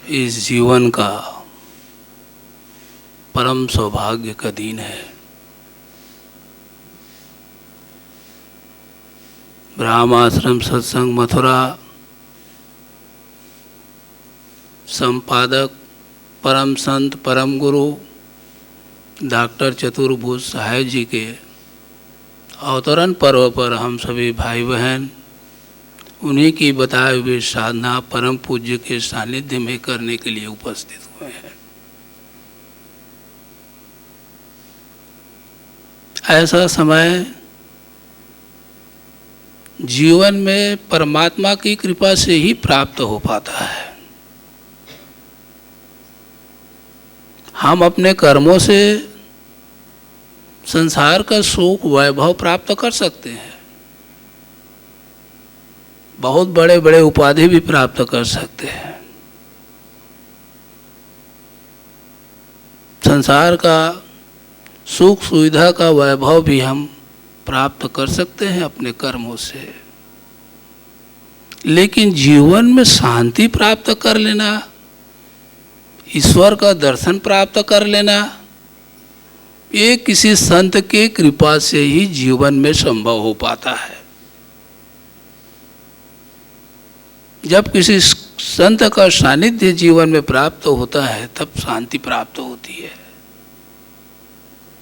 इस जीवन का परम सौभाग्य का दिन है। ब्रह्माश्रम सत्संग मथुरा संपादक परम संत परम गुरु डॉक्टर चतुर्भुज सहाय जी के अवतरण पर्व पर हम सभी भाई बहन उन्हीं की बताए हुए साधना परम पूज्य के सानिध्य में करने के लिए उपस्थित हुए हैं। ऐसा समय जीवन में परमात्मा की कृपा से ही प्राप्त हो पाता है। हम अपने कर्मों से संसार का सुख वैभव प्राप्त कर सकते हैं, बहुत बड़े बड़े उपाधि भी प्राप्त कर सकते हैं, संसार का सुख सुविधा का वैभव भी हम प्राप्त कर सकते हैं अपने कर्मों से। लेकिन जीवन में शांति प्राप्त कर लेना, ईश्वर का दर्शन प्राप्त कर लेना, ये किसी संत के कृपा से ही जीवन में संभव हो पाता है। जब किसी संत का सानिध्य जीवन में प्राप्त होता है तब शांति प्राप्त होती है।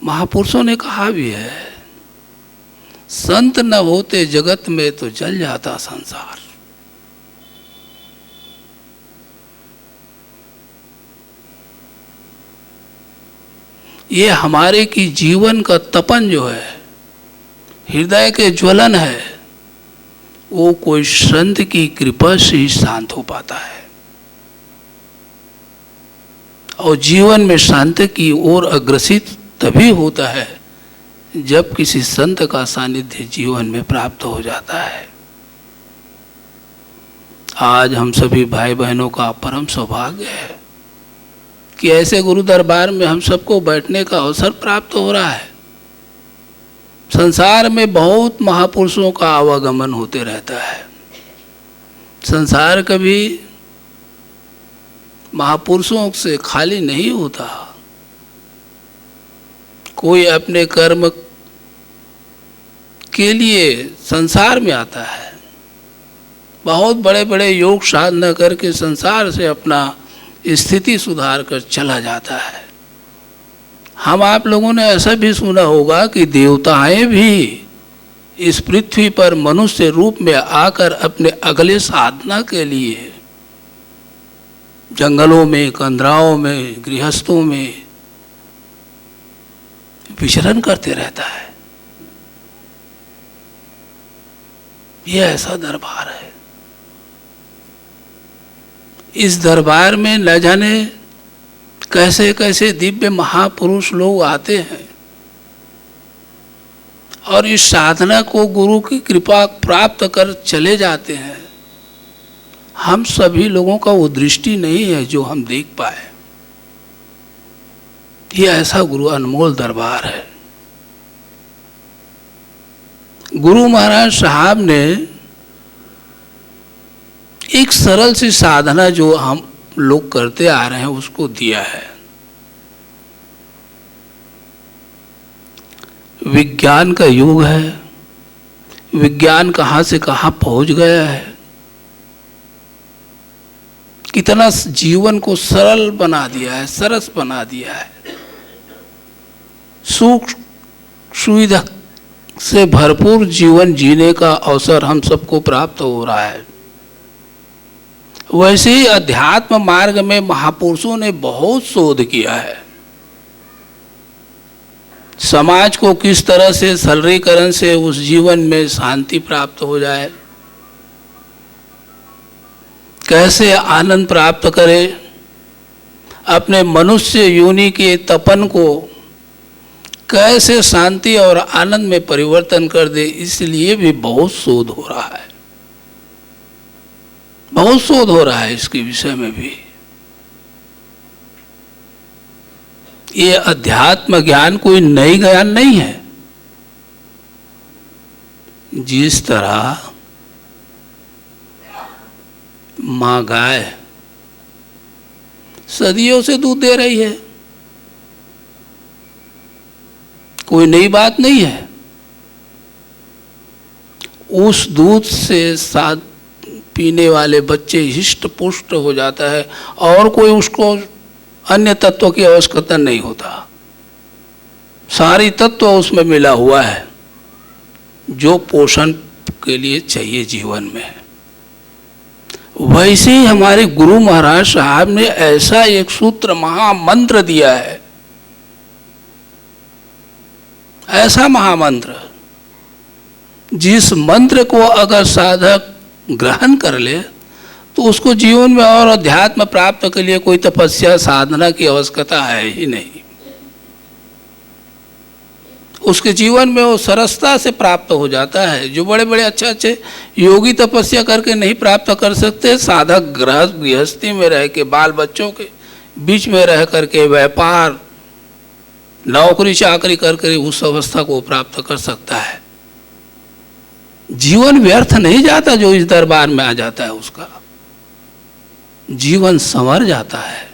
महापुरुषों ने कहा भी है, संत न होते जगत में तो जल जाता संसार। ये हमारे की जीवन का तपन जो है, हृदय के ज्वलन है, वो कोई संत की कृपा से ही शांत हो पाता है। और जीवन में शांति की ओर अग्रसित तभी होता है जब किसी संत का सानिध्य जीवन में प्राप्त हो जाता है। आज हम सभी भाई बहनों का परम सौभाग्य है कि ऐसे गुरु दरबार में हम सबको बैठने का अवसर प्राप्त हो रहा है। संसार में बहुत महापुरुषों का आवागमन होते रहता है। संसार कभी महापुरुषों से खाली नहीं होता। कोई अपने कर्म के लिए संसार में आता है, बहुत बड़े बड़े योग साधना करके संसार से अपना स्थिति सुधार कर चला जाता है। हम आप लोगों ने ऐसा भी सुना होगा कि देवताएं भी इस पृथ्वी पर मनुष्य रूप में आकर अपने अगले साधना के लिए जंगलों में, कंदराओं में, गृहस्थों में विचरण करते रहता है। यह ऐसा दरबार है। इस दरबार में न जाने कैसे कैसे दिव्य महापुरुष लोग आते हैं और इस साधना को गुरु की कृपा प्राप्त कर चले जाते हैं। हम सभी लोगों का वो दृष्टि नहीं है जो हम देख पाए। ये ऐसा गुरु अनमोल दरबार है। गुरु महाराज साहब ने एक सरल सी साधना जो हम लोग करते आ रहे हैं उसको दिया है। विज्ञान का युग है, विज्ञान कहाँ से कहाँ पहुंच गया है, कितना जीवन को सरल बना दिया है, सरस बना दिया है। सुख सुविधा से भरपूर जीवन जीने का अवसर हम सबको प्राप्त हो रहा है। वैसे ही अध्यात्म मार्ग में महापुरुषों ने बहुत शोध किया है। समाज को किस तरह से सरलीकरण से उस जीवन में शांति प्राप्त हो जाए, कैसे आनंद प्राप्त करे, अपने मनुष्य योनि के तपन को कैसे शांति और आनंद में परिवर्तन कर दे, इसलिए भी बहुत शोध हो रहा है। बहुत शोध हो रहा है इसके विषय में भी। ये अध्यात्म ज्ञान कोई नई ज्ञान नहीं है। जिस तरह माँ गाय सदियों से दूध दे रही है, कोई नई बात नहीं है। उस दूध से साथ पीने वाले बच्चे हिष्ट पुष्ट हो जाता है और कोई उसको अन्य तत्वों की आवश्यकता नहीं होता। सारी तत्व उसमें मिला हुआ है जो पोषण के लिए चाहिए जीवन में। वैसे ही हमारे गुरु महाराज साहब ने ऐसा एक सूत्र महामंत्र दिया है, ऐसा महामंत्र जिस मंत्र को अगर साधक ग्रहण कर ले तो उसको जीवन में और अध्यात्म प्राप्त के लिए कोई तपस्या साधना की आवश्यकता है ही नहीं। उसके जीवन में वो सरसता से प्राप्त हो जाता है। जो बड़े बड़े अच्छे अच्छे योगी तपस्या करके नहीं प्राप्त कर सकते, साधक गृहस्थी में रह के, बाल बच्चों के बीच में रह करके, व्यापार नौकरी चाकरी करके उस अवस्था को प्राप्त कर सकता है। जीवन व्यर्थ नहीं जाता जो इस दरबार में आ जाता है, उसका जीवन संवर जाता है।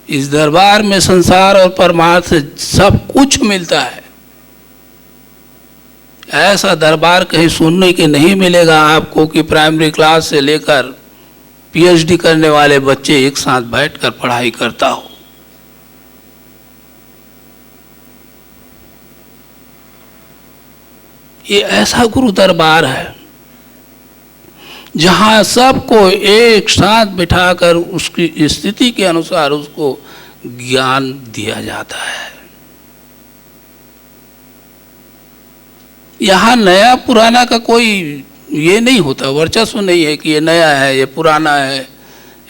इस दरबार में संसार और परमार्थ से सब कुछ मिलता है। ऐसा दरबार कहीं सुनने के नहीं मिलेगा आपको कि प्राइमरी क्लास से लेकर पीएचडी करने वाले बच्चे एक साथ बैठकर पढ़ाई करता हो। ये ऐसा गुरु दरबार है जहाँ सबको एक साथ बिठाकर उसकी स्थिति के अनुसार उसको ज्ञान दिया जाता है। यहाँ नया पुराना का कोई ये नहीं होता, वर्चस्व नहीं है कि ये नया है, ये पुराना है,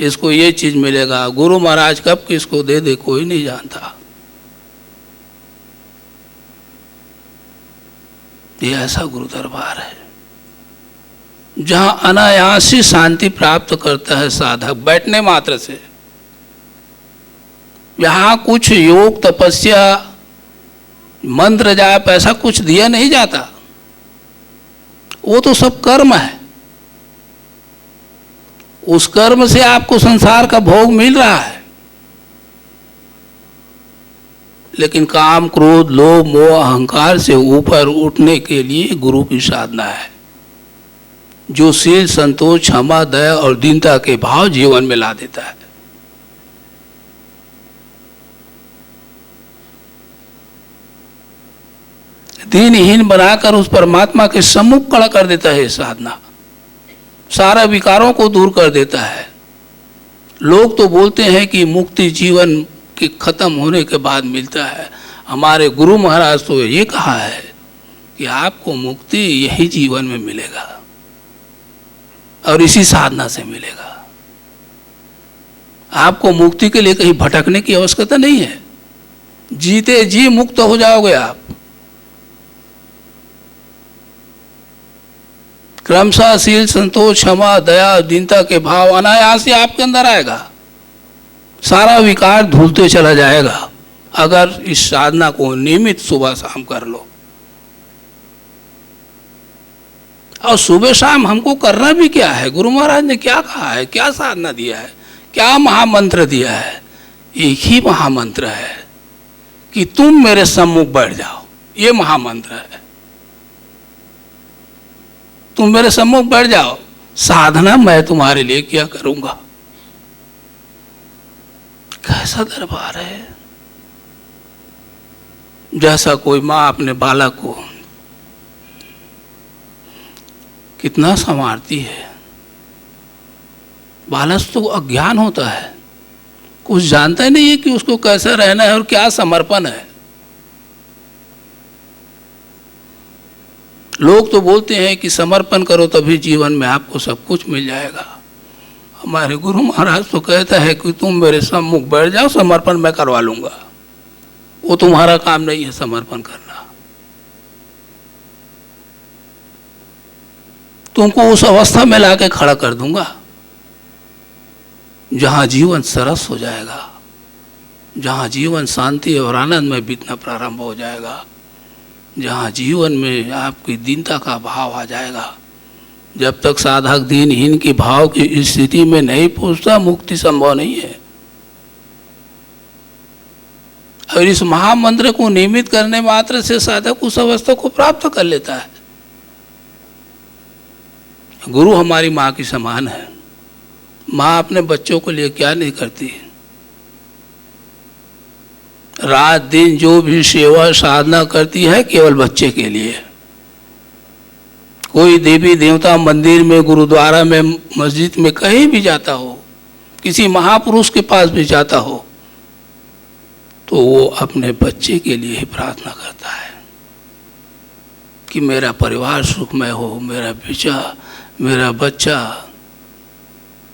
इसको ये चीज मिलेगा। गुरु महाराज कब किसको दे दे कोई नहीं जानता। ये ऐसा गुरु दरबार है जहां अनायासी शांति प्राप्त करता है साधक बैठने मात्र से। यहां कुछ योग तपस्या मंत्र जाप ऐसा कुछ दिया नहीं जाता, वो तो सब कर्म है। उस कर्म से आपको संसार का भोग मिल रहा है, लेकिन काम क्रोध लोभ मोह अहंकार से ऊपर उठने के लिए गुरु की साधना है, जो शील संतोष क्षमा दया और दीनता के भाव जीवन में ला देता है। दीनहीन बनाकर उस परमात्मा के सम्मुख खड़ा कर देता है। साधना सारा विकारों को दूर कर देता है। लोग तो बोलते हैं कि मुक्ति जीवन के खत्म होने के बाद मिलता है। हमारे गुरु महाराज तो ये कहा है कि आपको मुक्ति यही जीवन में मिलेगा और इसी साधना से मिलेगा। आपको मुक्ति के लिए कहीं भटकने की आवश्यकता नहीं है। जीते जी मुक्त हो जाओगे आप। क्रमशः शील संतोष क्षमा दया दीनता के भाव अनायास ही आपके अंदर आएगा। सारा विकार धुलते चला जाएगा अगर इस साधना को नियमित सुबह शाम कर लो। और सुबह शाम हमको करना भी क्या है? गुरु महाराज ने क्या कहा है, क्या साधना दिया है, क्या महामंत्र दिया है? एक ही महामंत्र है कि तुम मेरे सम्मुख बैठ जाओ। ये महामंत्र है, तुम मेरे सम्मुख बैठ जाओ, साधना मैं तुम्हारे लिए क्या करूंगा। कैसा दरबार है, जैसा कोई माँ अपने बालक को कितना संवारती है। बालक तो अज्ञान होता है, कुछ जानता ही नहीं है कि उसको कैसा रहना है और क्या समर्पण है। लोग तो बोलते हैं कि समर्पण करो तभी जीवन में आपको सब कुछ मिल जाएगा। हमारे गुरु महाराज तो कहता है कि तुम मेरे सम्मुख बैठ जाओ, समर्पण मैं करवा लूंगा। वो तुम्हारा काम नहीं है समर्पण करना। तुमको उस अवस्था में लाके खड़ा कर दूंगा जहां जीवन सरस हो जाएगा, जहां जीवन शांति और आनंद में बीतना प्रारंभ हो जाएगा, जहाँ जीवन में आपकी दीनता का भाव आ जाएगा, जब तक साधक दीनहीन की भाव की स्थिति में नहीं पहुंचता, मुक्ति संभव नहीं है। और इस महामंत्र को नियमित करने मात्र से साधक उस अवस्था को प्राप्त कर लेता है। गुरु हमारी माँ की समान है। माँ अपने बच्चों के लिए क्या नहीं करती, रात दिन जो भी सेवा साधना करती है केवल बच्चे के लिए। कोई देवी देवता मंदिर में, गुरुद्वारा में, मस्जिद में, कहीं भी जाता हो, किसी महापुरुष के पास भी जाता हो, तो वो अपने बच्चे के लिए ही प्रार्थना करता है कि मेरा परिवार सुखमय हो, मेरा बच्चा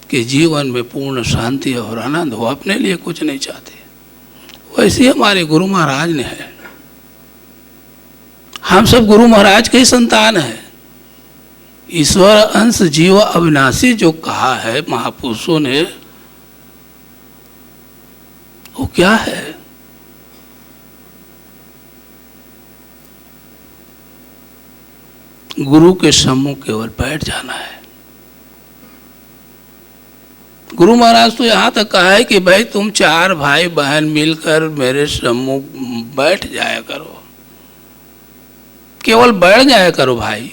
के जीवन में पूर्ण शांति और आनंद हो। अपने लिए कुछ नहीं चाहते। वैसे हमारे गुरु महाराज ने है। हम सब गुरु महाराज के ही संतान हैं। ईश्वर अंश जीव अविनाशी जो कहा है महापुरुषों ने, वो क्या है? गुरु के सम्मुख केवल बैठ जाना है। गुरु महाराज तो यहाँ तक कहा है कि भाई तुम 4 भाई बहन मिलकर मेरे सम्मुख बैठ जाया करो, केवल बैठ जाया करो भाई।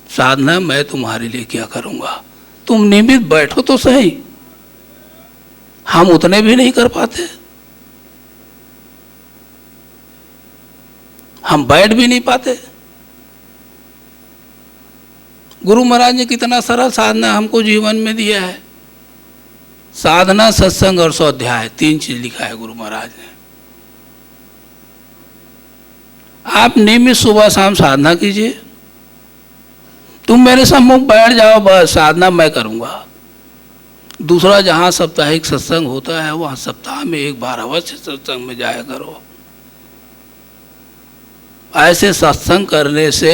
साधना मैं तुम्हारे लिए क्या करूँगा, तुम नियमित बैठो तो सही। हम उतने भी नहीं कर पाते, हम बैठ भी नहीं पाते। गुरु महाराज ने कितना सरल साधना हमको जीवन में दिया है। साधना, सत्संग और स्वाध्याय, 3 चीज लिखा है गुरु महाराज ने। आप नियमित सुबह शाम साधना कीजिए। तुम मेरे सम्मुख बैठ जाओ, बस साधना मैं करूंगा। दूसरा, जहाँ साप्ताहिक सत्संग होता है वहाँ सप्ताह में 1 बार अवश्य सत्संग में जाया करो। ऐसे सत्संग करने से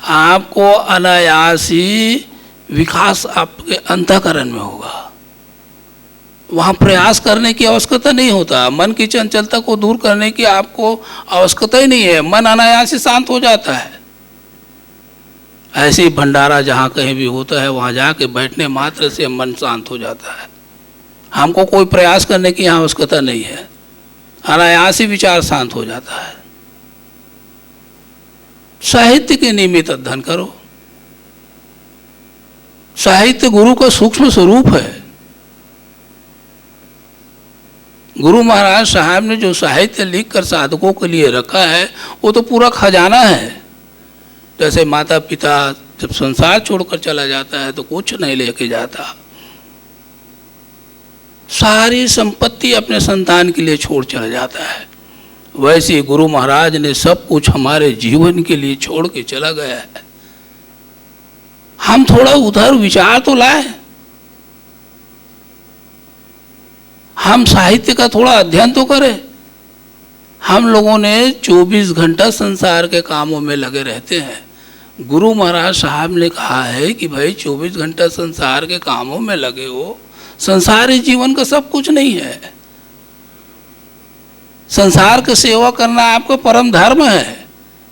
आपको अनायास ही विकास आपके अंतःकरण में होगा। वहाँ प्रयास करने की आवश्यकता नहीं होता। मन की चंचलता को दूर करने की आपको आवश्यकता ही नहीं है। मन अनायास ही शांत हो जाता है। ऐसे ही भंडारा जहाँ कहीं भी होता है वहाँ जाके बैठने मात्र से मन शांत हो जाता है। हमको कोई प्रयास करने की यहाँ आवश्यकता नहीं है। अनायास ही विचार शांत हो जाता है। साहित्य के नियमित अध्ययन करो। साहित्य गुरु का सूक्ष्म स्वरूप है। गुरु महाराज साहब ने जो साहित्य लिखकर साधकों के लिए रखा है वो तो पूरा खजाना है। जैसे माता पिता जब संसार छोड़कर चला जाता है तो कुछ नहीं लेके जाता, सारी संपत्ति अपने संतान के लिए छोड़ चला जाता है। वैसे गुरु महाराज ने सब कुछ हमारे जीवन के लिए छोड़ के चला गया है। हम थोड़ा उधर विचार तो लाए, हम साहित्य का थोड़ा अध्ययन तो करें। हम लोगों ने 24 घंटा संसार के कामों में लगे रहते हैं। गुरु महाराज साहब ने कहा है कि भाई 24 घंटा संसार के कामों में लगे हो। संसार इस जीवन का सब कुछ नहीं है। संसार की सेवा करना आपका परम धर्म है,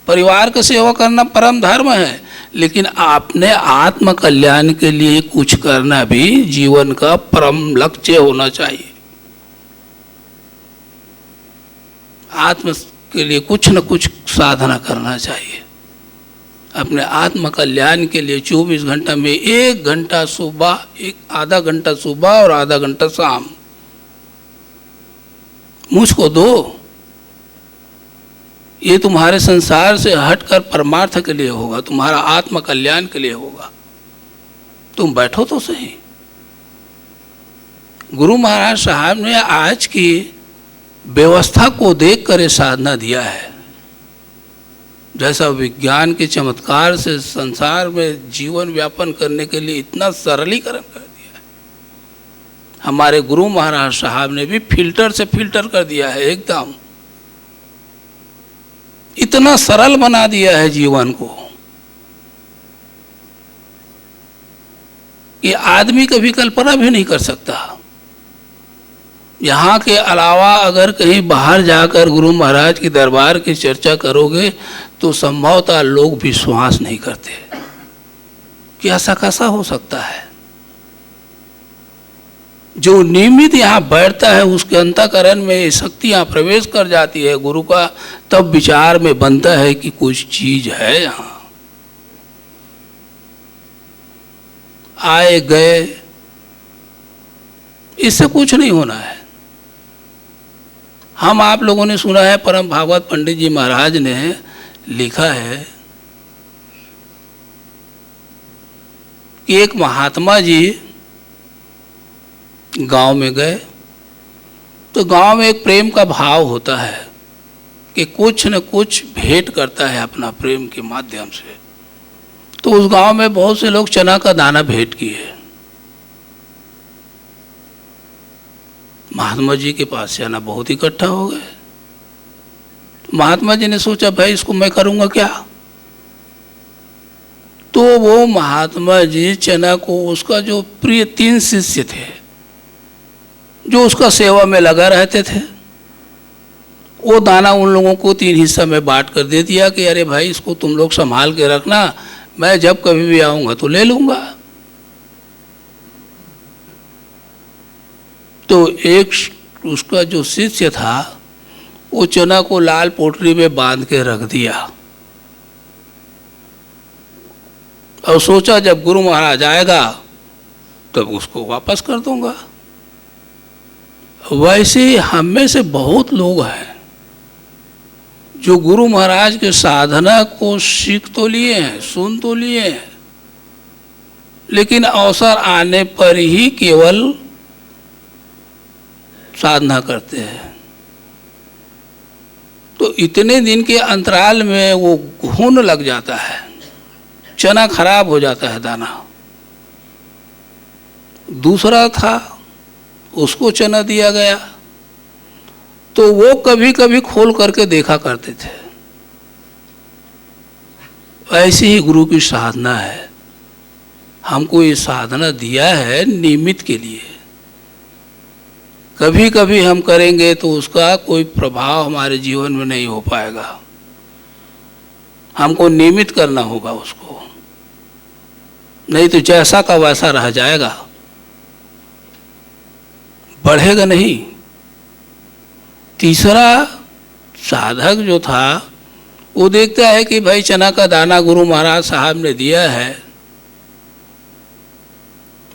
परिवार की सेवा करना परम धर्म है, लेकिन आपने आत्म कल्याण के लिए कुछ करना भी जीवन का परम लक्ष्य होना चाहिए। आत्म के लिए कुछ न कुछ साधना करना चाहिए। अपने आत्म कल्याण के लिए 24 घंटा में 1 घंटा सुबह, आधा घंटा सुबह और आधा घंटा शाम मुझको दो। ये तुम्हारे संसार से हटकर परमार्थ के लिए होगा, तुम्हारा आत्म कल्याण के लिए होगा। तुम बैठो तो सही। गुरु महाराज साहब ने आज की व्यवस्था को देखकर ये साधना दिया है। जैसा विज्ञान के चमत्कार से संसार में जीवन व्यापन करने के लिए इतना सरलीकरण कर दिया है, हमारे गुरु महाराज साहब ने भी फिल्टर से फिल्टर कर दिया है। एकदम इतना सरल बना दिया है जीवन को कि आदमी कभी कल्पना भी नहीं कर सकता। यहाँ के अलावा अगर कहीं बाहर जाकर गुरु महाराज की दरबार की चर्चा करोगे तो संभवतः लोग विश्वास नहीं करते कि ऐसा कैसा हो सकता है? जो नियमित यहाँ बैठता है उसके अंतःकरण में ये शक्तियाँ प्रवेश कर जाती है गुरु का, तब विचार में बनता है कि कुछ चीज है यहाँ। आए गए इससे कुछ नहीं होना है। हम आप लोगों ने सुना है, परम भागवत पंडित जी महाराज ने लिखा है कि एक महात्मा जी गांव में गए, तो गांव में एक प्रेम का भाव होता है कि कुछ न कुछ भेंट करता है अपना प्रेम के माध्यम से। तो उस गांव में बहुत से लोग चना का दाना भेंट किए। महात्मा जी के पास चना बहुत इकट्ठा हो गए। तो महात्मा जी ने सोचा भाई इसको मैं करूंगा क्या। तो वो महात्मा जी चना को, उसका जो प्रिय 3 शिष्य थे जो उसका सेवा में लगा रहते थे, वो दाना उन लोगों को 3 हिस्सा में बांट कर दे दिया कि अरे भाई इसको तुम लोग संभाल के रखना, मैं जब कभी भी आऊंगा तो ले लूंगा। तो एक उसका जो शिष्य था वो चना को लाल पोटली में बांध के रख दिया और सोचा जब गुरु महाराज आएगा तब उसको वापस कर दूंगा। वैसे हम में से बहुत लोग हैं जो गुरु महाराज के साधना को सीख तो लिए हैं, सुन तो लिए हैं, लेकिन अवसर आने पर ही केवल साधना करते हैं। तो इतने दिन के अंतराल में वो घुन लग जाता है, चना खराब हो जाता है दाना। दूसरा था उसको चना दिया गया, तो वो कभी कभी खोल करके देखा करते थे। ऐसी ही गुरु की साधना है। हमको ये साधना दिया है निमित्त के लिए। कभी कभी हम करेंगे तो उसका कोई प्रभाव हमारे जीवन में नहीं हो पाएगा। हमको नियमित करना होगा उसको, नहीं तो जैसा का वैसा रह जाएगा, बढ़ेगा नहीं। तीसरा साधक जो था वो देखता है कि भाई चना का दाना गुरु महाराज साहब ने दिया है,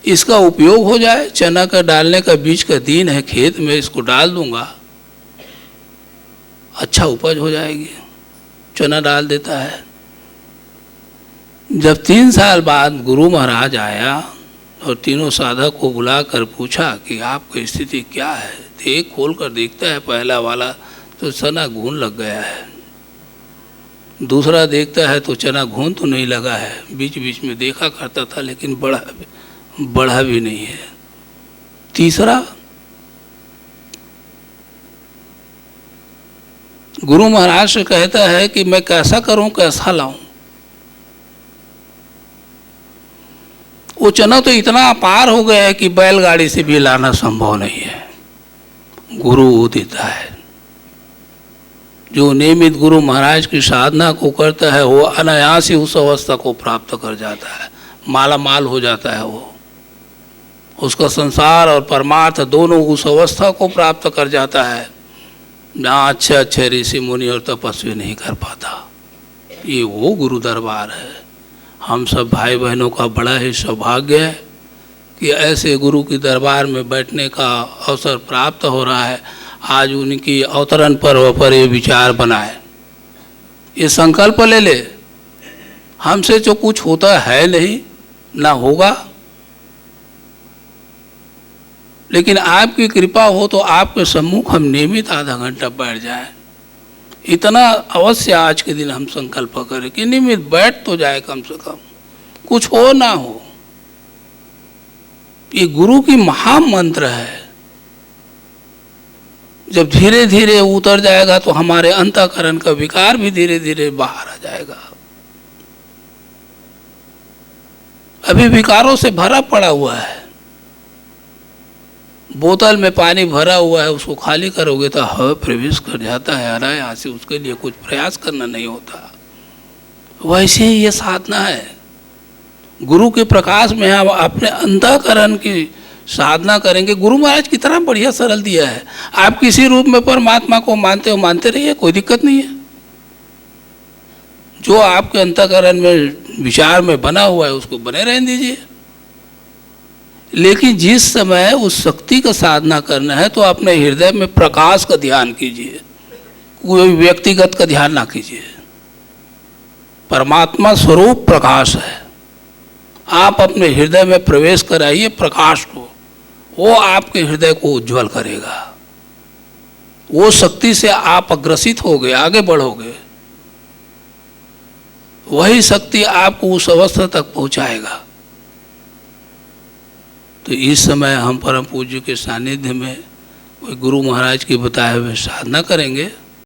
इसका उपयोग हो जाए। चना का डालने का बीज का दिन है, खेत में इसको डाल दूंगा, अच्छा उपज हो जाएगी। चना डाल देता है। जब 3 साल बाद गुरु महाराज आया और तीनों साधक को बुलाकर पूछा कि आपकी स्थिति क्या है, तो एक खोल कर देखता है पहला वाला तो चना घून लग गया है। दूसरा देखता है तो चना घून तो नहीं लगा है, बीच बीच में देखा करता था लेकिन बढ़ा भी नहीं है। तीसरा गुरु महाराज से कहता है कि मैं कैसा करूं, कैसा लाऊं। वो चना तो इतना अपार हो गया है कि बैलगाड़ी से भी लाना संभव नहीं है। गुरु वो देता है। जो नियमित गुरु महाराज की साधना को करता है वो अनायास ही उस अवस्था को प्राप्त कर जाता है, माला माल हो जाता है। वो उसका संसार और परमार्थ दोनों उस अवस्था को प्राप्त कर जाता है जहाँ अच्छे अच्छे ऋषि मुनि और तपस्वी नहीं कर पाता। ये वो गुरु दरबार है। हम सब भाई बहनों का बड़ा ही सौभाग्य है कि ऐसे गुरु के दरबार में बैठने का अवसर प्राप्त हो रहा है। आज उनकी अवतरण पर्व पर ये विचार बनाए, ये संकल्प ले ले, हमसे जो कुछ होता है नहीं ना होगा, लेकिन आपकी कृपा हो तो आपके सम्मुख हम नियमित आधा घंटा बैठ जाएं। इतना अवश्य आज के दिन हम संकल्प करें कि नियमित बैठ तो जाए, कम से कम कुछ हो ना हो। ये गुरु की महामंत्र है। जब धीरे धीरे उतर जाएगा तो हमारे अंतःकरण का विकार भी धीरे धीरे बाहर आ जाएगा। अभी विकारों से भरा पड़ा हुआ है। बोतल में पानी भरा हुआ है, उसको खाली करोगे तो हवा प्रवेश कर जाता है अनायास से, उसके लिए कुछ प्रयास करना नहीं होता। वैसे ही ये साधना है। गुरु के प्रकाश में हम अपने अंतःकरण की साधना करेंगे। गुरु महाराज कितना बढ़िया सरल दिया है। आप किसी रूप में परमात्मा को मानते हो, मानते रहिए, कोई दिक्कत नहीं है। जो आपके अंतःकरण में विचार में बना हुआ है उसको बने रहने दीजिए। लेकिन जिस समय उस शक्ति का साधना करना है तो अपने हृदय में प्रकाश का ध्यान कीजिए, कोई व्यक्तिगत का ध्यान ना कीजिए। परमात्मा स्वरूप प्रकाश है। आप अपने हृदय में प्रवेश कराइए प्रकाश को, वो आपके हृदय को उज्जवल करेगा। वो शक्ति से आप अग्रसित होगे, आगे बढ़ोगे। वही शक्ति आपको उस अवस्था तक पहुंचाएगा। तो इस समय हम परम पूज्य के सानिध्य में गुरु महाराज की बताए हुए साधना करेंगे।